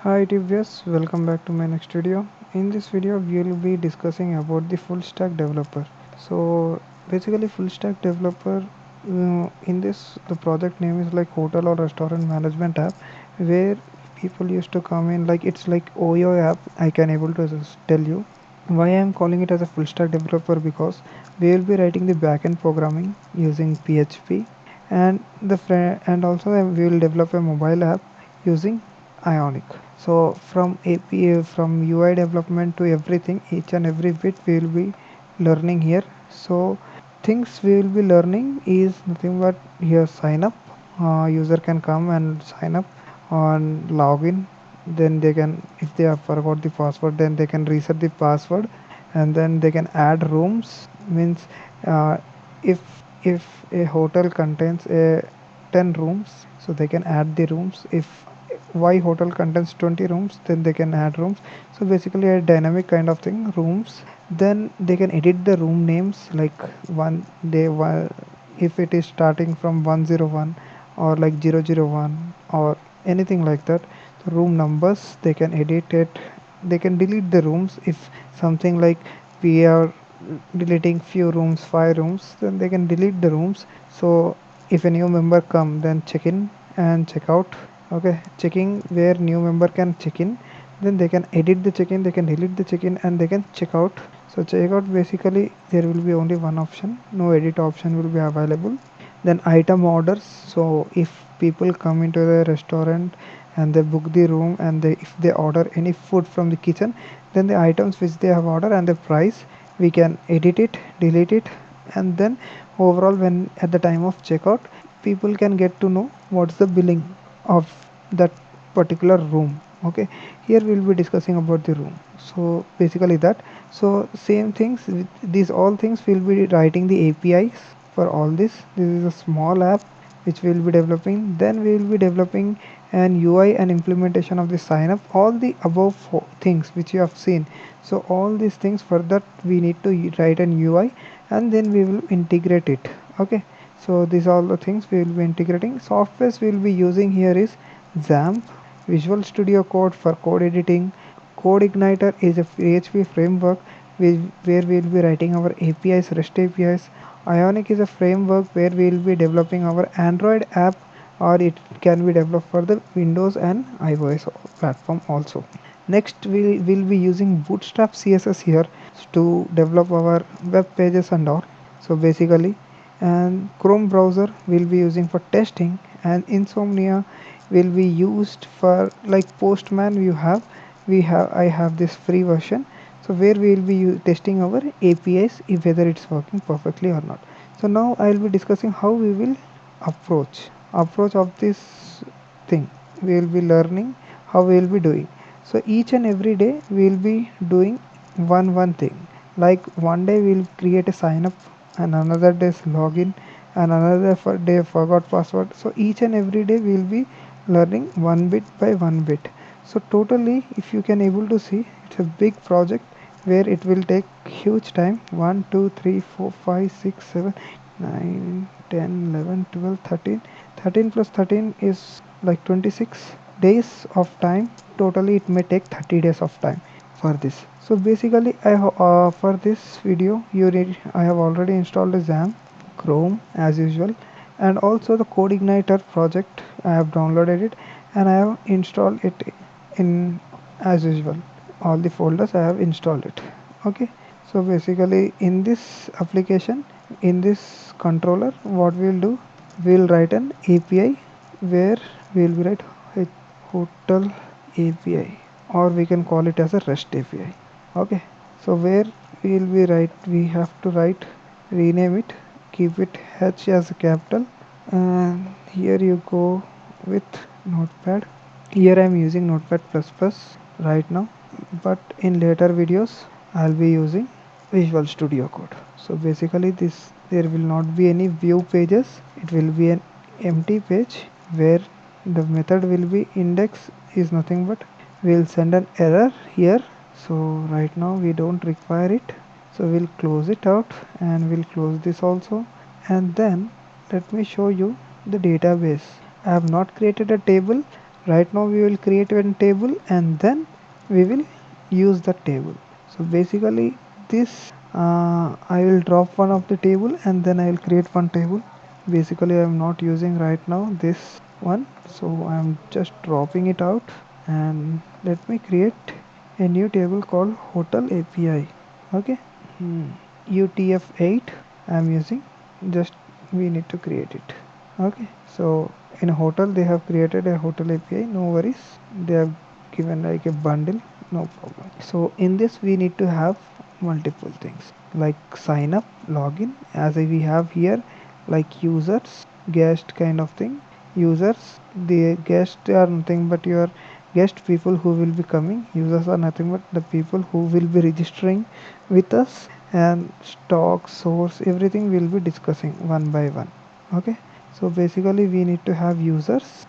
Hi TVS, welcome back to my next video. In this video, we will be discussing about the full stack developer. So basically, full stack developer in this the project name is like hotel or restaurant management app, where people used to come in like it's like OYO app. I can able to just tell you why I am calling it as a full stack developer because we will be writing the backend programming using PHP and and also we will develop a mobile app using Ionic. So from API, from UI development to everything, each and every bit we will be learning here. So things we will be learning is nothing but here sign up. User can come and sign up on login. Then they can, if they have forgot the password, then they can reset the password, and then they can add rooms. Means uh, if if a hotel contains a 10 rooms, so they can add the rooms. If Y hotel contains 20 rooms, then they can add rooms. So basically a dynamic kind of thing, rooms. Then they can edit the room names like one they if it is starting from 101 or like 001 or anything like that. The room numbers they can edit it. They can delete the rooms if something like we are deleting few rooms, 5 rooms, then they can delete the rooms. So if a new member come, then check in and check out. Okay, checking where new member can check in, then they can edit the check in, they can delete the check in, and they can check out. So check out basically there will be only one option, no edit option will be available. Then item orders, so if people come into the restaurant and they book the room and if they order any food from the kitchen, then the items which they have ordered and the price we can edit it, delete it, and then overall when at the time of checkout people can get to know what's the billing of that particular room. Okay, here we'll be discussing about the room. So basically that, so same things with these all things we'll be writing the APIs for all this is a small app which we'll be developing. Then we will be developing an UI and implementation of the sign up, all the above things which you have seen. So all these things, for that we need to write an UI and then we will integrate it. Okay, so these are all the things we will be integrating. Softwares we will be using here is XAMPP, Visual Studio Code for code editing. Code Igniter is a PHP framework where we will be writing our APIs, REST APIs. Ionic is a framework where we will be developing our Android app, or it can be developed for the Windows and iOS platform also. Next we will be using Bootstrap CSS here to develop our web pages and all. So basically, and Chrome browser will be using for testing, and Insomnia will be used for like Postman. I have this free version, so where we will be testing our APIs if whether it's working perfectly or not. So now I will be discussing how we will approach of this thing. We will be learning how we will be doing. So each and every day we will be doing one thing. Like one day we will create a sign up, and another day's login, and another day forgot password. So each and every day we will be learning one bit by one bit. So totally, if you can able to see, it's a big project where it will take huge time. 1 2 3 4 5 6 7 9 10 11 12 13. 13 plus 13 is like 26 days of time. Totally it may take 30 days of time for this. So basically for this video I have already installed the XAMPP, Chrome as usual, and also the Code Igniter project. I have downloaded it and I have installed it in as usual. All the folders I have installed it. Okay, so basically in this application, in this controller, what we'll do, we'll write an API where we'll be write a hotel API, or we can call it as a REST API. Okay, so where we'll be write, we have to write, rename it, keep it H as a capital, and here you go with Notepad. Here I am using Notepad++ right now, but in later videos I'll be using Visual Studio Code. So basically this, there will not be any view pages, it will be an empty page where the method will be index is nothing but we'll send an error here. So right now we don't require it, so we'll close it out and we'll close this also. And then let me show you the database. I have not created a table, Right now we will create one table and then we will use the table. So basically this I will drop one of the table and then I will create one table. Basically I am not using right now this one, so I am just dropping it out, and let me create a new table called hotel API. Okay. UTF-8 I am using. Just we need to create it. Okay, so in a hotel they have created a hotel API, no worries. They have given like a bundle, no problem. So in this we need to have multiple things like sign up, login, as we have here, like users, guest kind of thing. Users, the guests are nothing but your guest people who will be coming. Users are nothing but the people who will be registering with us, and stock, source, everything will be discussing one by one. Okay, so basically we need to have users.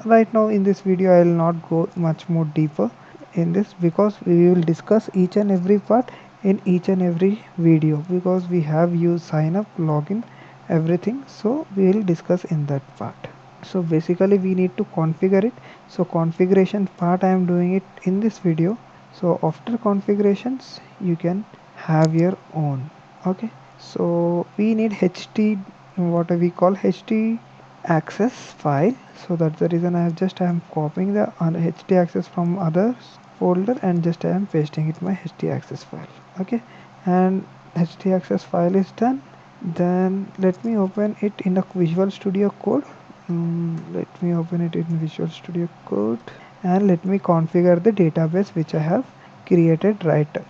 Right now in this video I will not go much more deeper in this, because we will discuss each and every part in each and every video, because we have used sign up, login, everything, so we will discuss in that part. So basically we need to configure it. So configuration part I am doing it in this video. So after configurations you can have your own. Okay, so we need ht, what we call ht access file. So that's the reason I am copying the ht access from others folder and just I am pasting it my ht access file. Okay, and ht access file is done. Then let me open it in a Visual Studio Code. Let me open it in Visual Studio Code, and let me configure the database which I have created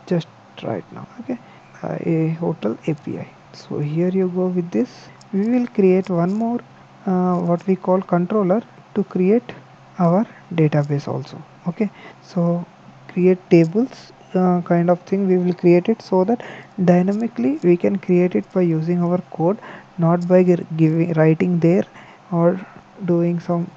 just right now. Okay, a hotel API. So here you go with this. We will create one more what we call controller to create our database also. Okay, so create tables kind of thing we will create it, so that dynamically we can create it by using our code, not by giving writing there or doing some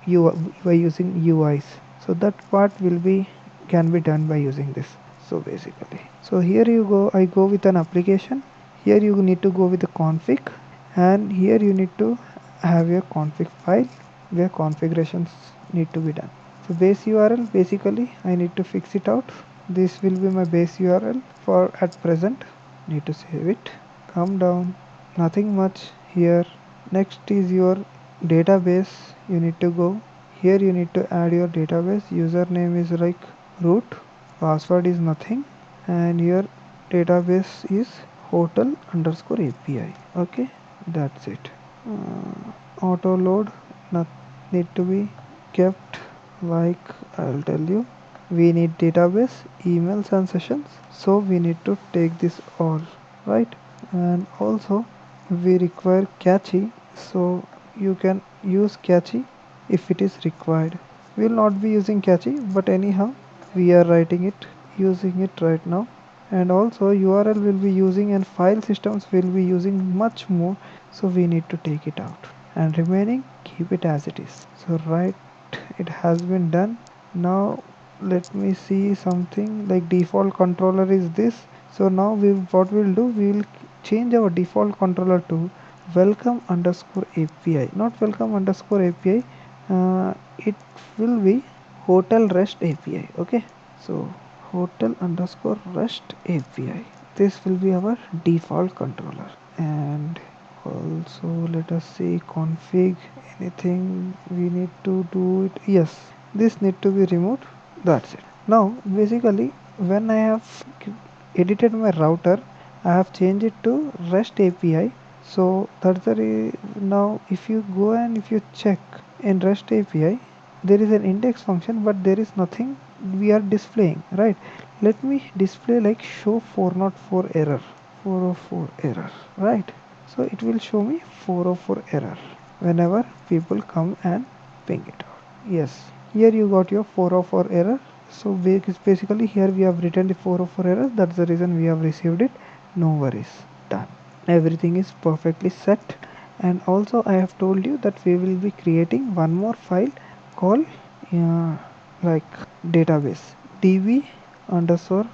by using UIs. So that part will be can be done by using this. So basically, so here you go, I go with an application. Here you need to go with the config, and here you need to have your config file where configurations need to be done. So base URL, basically I need to fix it out. This will be my base URL for at present. Need to save it. Come down, nothing much here. Next is your database. You need to go here, you need to add your database. Username is like root, password is nothing, and your database is hotel underscore API. Okay, that's it. Auto load not need to be kept, like I'll tell you. We need database, emails and sessions, so we need to take this all, right? And also we require cache, so you can use cache if it is required. We will not be using cache, but anyhow we are writing it, using it right now. And also URL will be using, and file systems will be using much more, so we need to take it out, and remaining keep it as it is. So right, it has been done. Now let me see something like default controller is this. So now we what we'll do, we will change our default controller to welcome underscore API, not welcome underscore API. It will be hotel rest API. Okay, so hotel underscore rest API, this will be our default controller. And also let us see config, anything we need to do it. Yes, this need to be removed. That's it. Now basically when I have edited my router, I have changed it to REST API. So that's the now if you go and if you check in REST API, there is an index function, but there is nothing we are displaying, right? Let me display like show 404 error, 404 error, right? So it will show me 404 error whenever people come and ping it out. Yes, here you got your 404 error. So basically here we have written the 404 error, that's the reason we have received it. No worries, done. Everything is perfectly set. And also I have told you that we will be creating one more file called like database db underscore,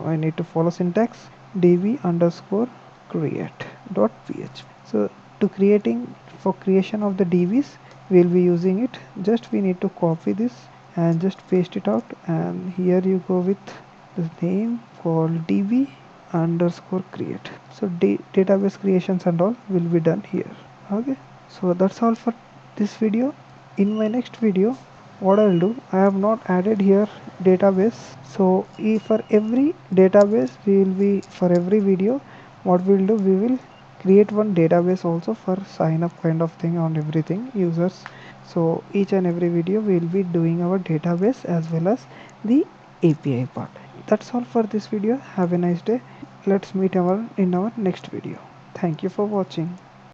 I need to follow syntax, db underscore create dot php. So to creating, for creation of the dbs we'll be using it. Just we need to copy this and just paste it out, and here you go with the name called db underscore create. So database creations and all will be done here. Okay, so that's all for this video. In my next video, what I'll do, I have not added here database. So for every database we will be, for every video what we'll do, we will create one database also for sign up kind of thing on everything users. So each and every video we will be doing our database as well as the API part. That's all for this video. Have a nice day. Let's meet in our next video. Thank you for watching.